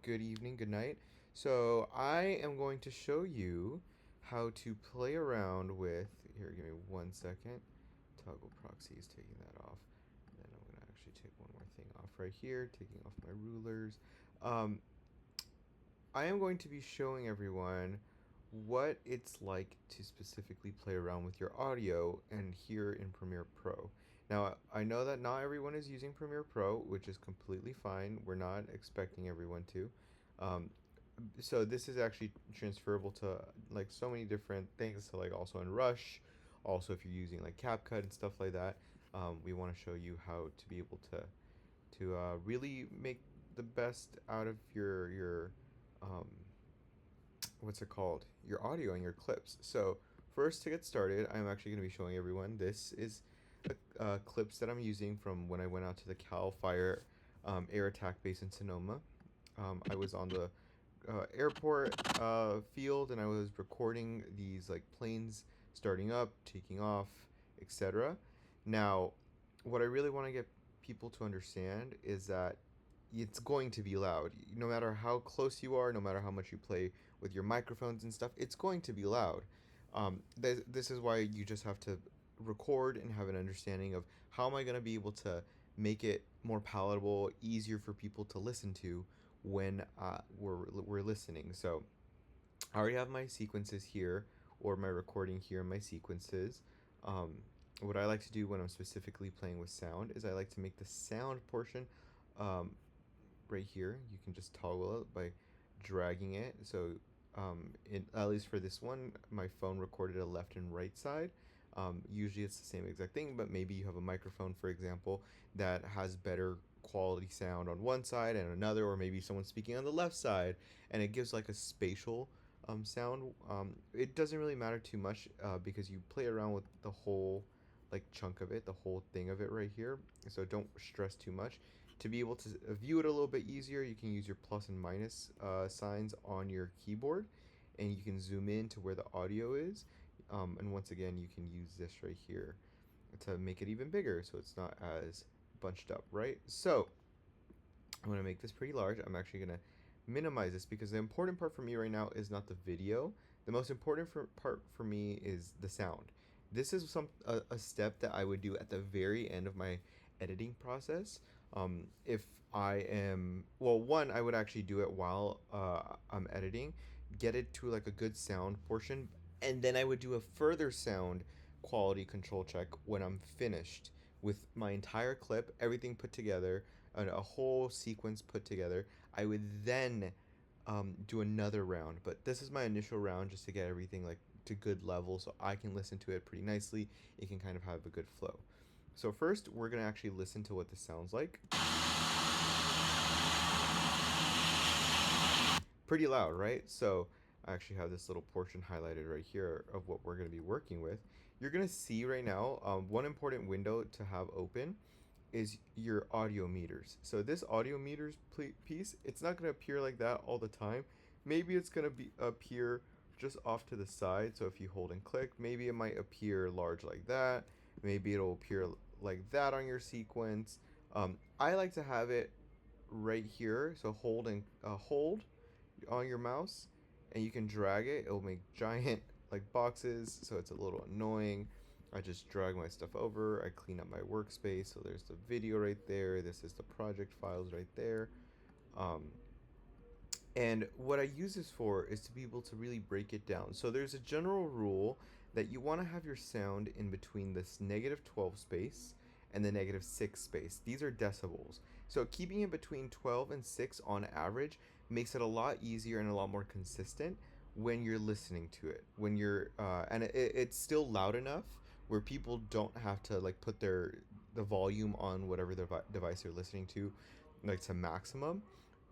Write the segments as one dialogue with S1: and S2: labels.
S1: good evening, good night. So I am going to show you how to play around with, here, give me 1 second. Toggle proxy is taking that off. And then I'm gonna actually take one more thing off right here, taking off my rulers. Um, I am going to be showing everyone what it's like to specifically play around with your audio and here in Premiere Pro. Now, I know that not everyone is using Premiere Pro, which is completely fine. We're not expecting everyone to. Um, so this is actually transferable to like so many different things. So like also in Rush, also if you're using like CapCut and stuff like that, we want to show you how to be able to really make the best out of your um, what's it called? Your audio and your clips. So first to get started, I'm actually going to be showing everyone. This is the clips that I'm using from when I went out to the Cal Fire air attack base in Sonoma. I was on the airport field and I was recording these like planes starting up, taking off, etc. Now, what I really want to get people to understand is that it's going to be loud. No matter how close you are, no matter how much you play with your microphones and stuff, it's going to be loud. This is why you just have to record and have an understanding of how am I going to be able to make it more palatable, easier for people to listen to when we're listening. So I already have my sequences here or my recording here in my sequences. Um, what I like to do when I'm specifically playing with sound is I like to make the sound portion um, right here. You can just toggle it by dragging it. So at least for this one, my phone recorded a left and right side. Usually it's the same exact thing, but maybe you have a microphone, for example, that has better quality sound on one side and another, or maybe someone's speaking on the left side, and it gives like a spatial sound. It doesn't really matter too much because you play around with the whole like chunk of it, the whole thing of it right here. So don't stress too much. To be able to view it a little bit easier, you can use your plus and minus signs on your keyboard, and you can zoom in to where the audio is. And once again, you can use this right here to make it even bigger so it's not as bunched up, right? So I'm going to make this pretty large. I'm actually going to minimize this because the important part for me right now is not the video. The most important part for me is the sound. This is a step that I would do at the very end of my editing process. If I am, well, one, I would actually do it while I'm editing, get it to like a good sound portion, and then I would do a further sound quality control check when I'm finished with my entire clip, everything put together, a whole sequence put together. I would then do another round, but this is my initial round just to get everything like to good level so I can listen to it pretty nicely. It can kind of have a good flow. So first, we're gonna actually listen to what this sounds like. Pretty loud, right? So I actually have this little portion highlighted right here of what we're gonna be working with. You're gonna see right now one important window to have open is your audio meters. So this audio meters piece, it's not gonna appear like that all the time. Maybe it's gonna be appear just off to the side. So if you hold and click, maybe it might appear large like that. Maybe it'll appear like that on your sequence. I like to have it right here. So hold on your mouse, and you can drag it. It'll make giant like boxes, so it's a little annoying. I just drag my stuff over. I clean up my workspace. So there's the video right there. This is the project files right there. Um, and what I use this for is to be able to really break it down. So there's a general rule that you want to have your sound in between this -12 space and the -6 space. These are decibels. So keeping it between 12 and 6 on average makes it a lot easier and a lot more consistent when you're listening to it. When you're and it's still loud enough where people don't have to like put the volume on whatever device they're listening to like to maximum.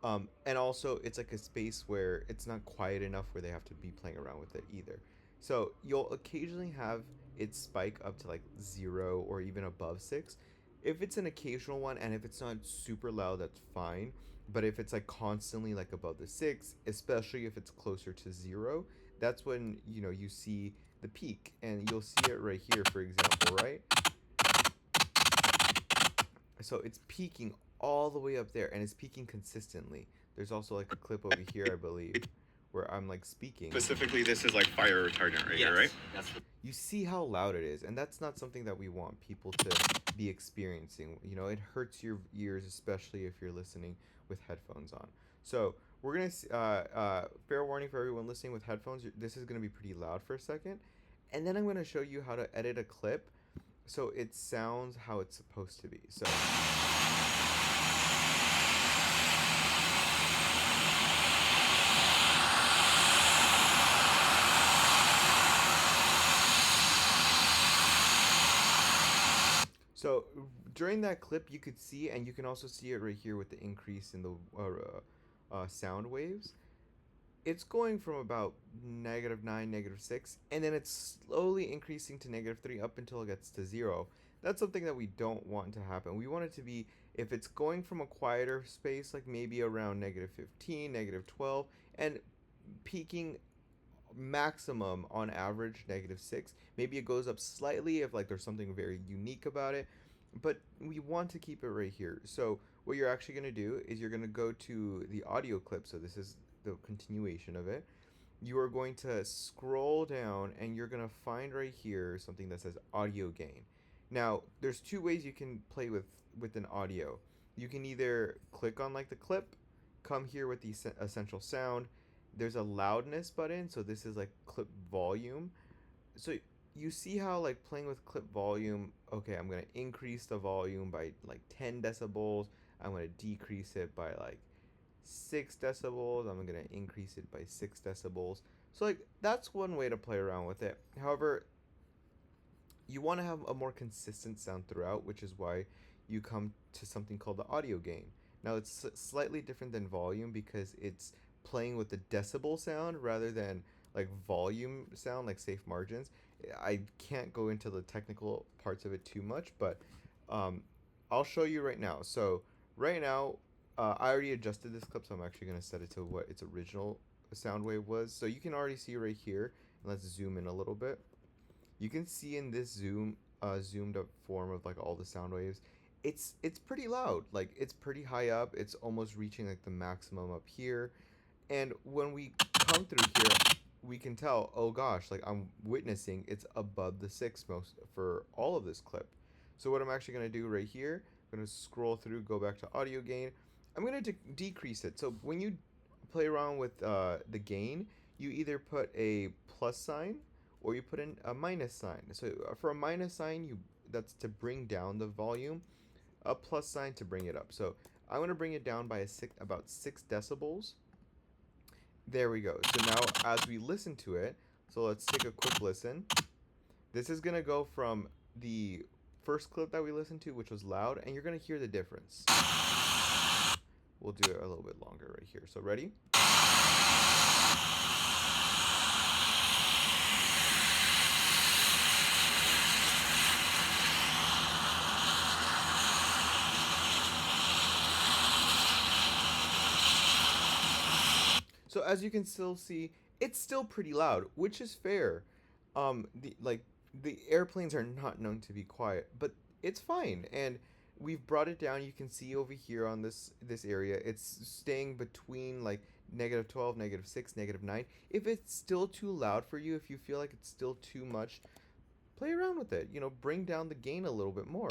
S1: And also, it's like a space where it's not quiet enough where they have to be playing around with it either. So you'll occasionally have it spike up to like 0 or even above 6. If it's an occasional one and if it's not super loud, that's fine. But if it's like constantly like above the 6, especially if it's closer to 0, that's when you see the peak, and you'll see it right here, for example, right? So it's peaking all the way up there, and it's peaking consistently. There's also like a clip over here, I believe, where I'm like speaking.
S2: Specifically, this is like fire retardant right here, right?
S3: That's
S1: You see how loud it is, and that's not something that we want people to be experiencing. You know, it hurts your ears, especially if you're listening with headphones on. So we're gonna fair warning for everyone listening with headphones. This is gonna be pretty loud for a second, and then I'm gonna show you how to edit a clip so it sounds how it's supposed to be. So during that clip, you could see, and you can also see it right here with the increase in the sound waves. It's going from about -9, -6, and then it's slowly increasing to -3 up until it gets to 0. That's something that we don't want to happen. We want it to be, if it's going from a quieter space, like maybe around -15, -12, and peaking maximum on average -6. Maybe it goes up slightly if like there's something very unique about it, but we want to keep it right here. So what you're actually going to do is you're going to go to the audio clip. So this is the continuation of it. You are going to scroll down and you're going to find right here something that says audio gain. Now there's two ways you can play with an audio. You can either click on like the clip, come here with the essential sound. There's a loudness button, so this is like clip volume. So you see how like playing with clip volume, okay, I'm going to increase the volume by like 10 decibels. I'm going to decrease it by like 6 decibels. I'm going to increase it by 6 decibels. So like that's one way to play around with it. However, you want to have a more consistent sound throughout, which is why you come to something called the audio gain. Now it's slightly different than volume because it's playing with the decibel sound rather than like volume sound, like safe margins. I can't go into the technical parts of it too much, but um, I'll show you right now. So right now, I already adjusted this clip, so I'm actually going to set it to what its original sound wave was. So you can already see right here. Let's zoom in a little bit. You can see in this zoomed up form of like all the sound waves, it's pretty loud. Like it's pretty high up. It's almost reaching like the maximum up here. And when we come through here, we can tell, oh gosh, like I'm witnessing it's above the 6 most for all of this clip. So what I'm actually going to do right here, I'm going to scroll through, go back to audio gain. I'm going to decrease it. So when you play around with the gain, you either put a plus sign or you put in a minus sign. So for a minus sign, that's to bring down the volume, a plus sign to bring it up. So I want to bring it down by about 6 decibels. There we go. So now as we listen to it, so let's take a quick listen. This is going to go from the first clip that we listened to, which was loud, and you're going to hear the difference. We'll do it a little bit longer right here. So ready? So as you can still see, it's still pretty loud, which is fair. The airplanes are not known to be quiet, but it's fine. And we've brought it down. You can see over here on this area, it's staying between like -12, -6, -9. If it's still too loud for you, if you feel like it's still too much, play around with it. You know, bring down the gain a little bit more.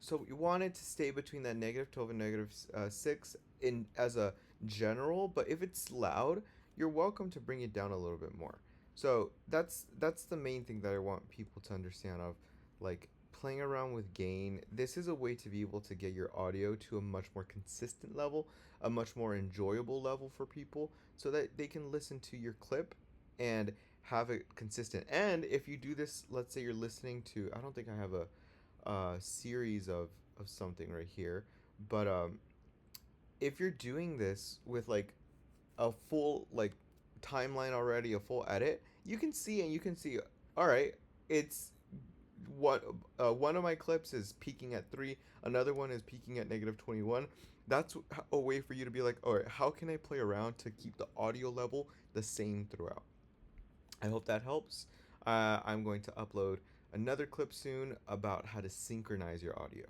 S1: So you want it to stay between that -12 and -6 in as a general, but if it's loud, you're welcome to bring it down a little bit more. So that's the main thing that I want people to understand of, like playing around with gain. This is a way to be able to get your audio to a much more consistent level, a much more enjoyable level for people, so that they can listen to your clip and have it consistent. And if you do this, let's say you're listening to, I don't think I have a series of something right here, but if you're doing this with like a full like timeline already, a full edit, you can see, all right, it's what one of my clips is peaking at 3, another one is peaking at -21. That's a way for you to be like, all right, how can I play around to keep the audio level the same throughout? I hope that helps. I'm going to upload another clip soon about how to synchronize your audio.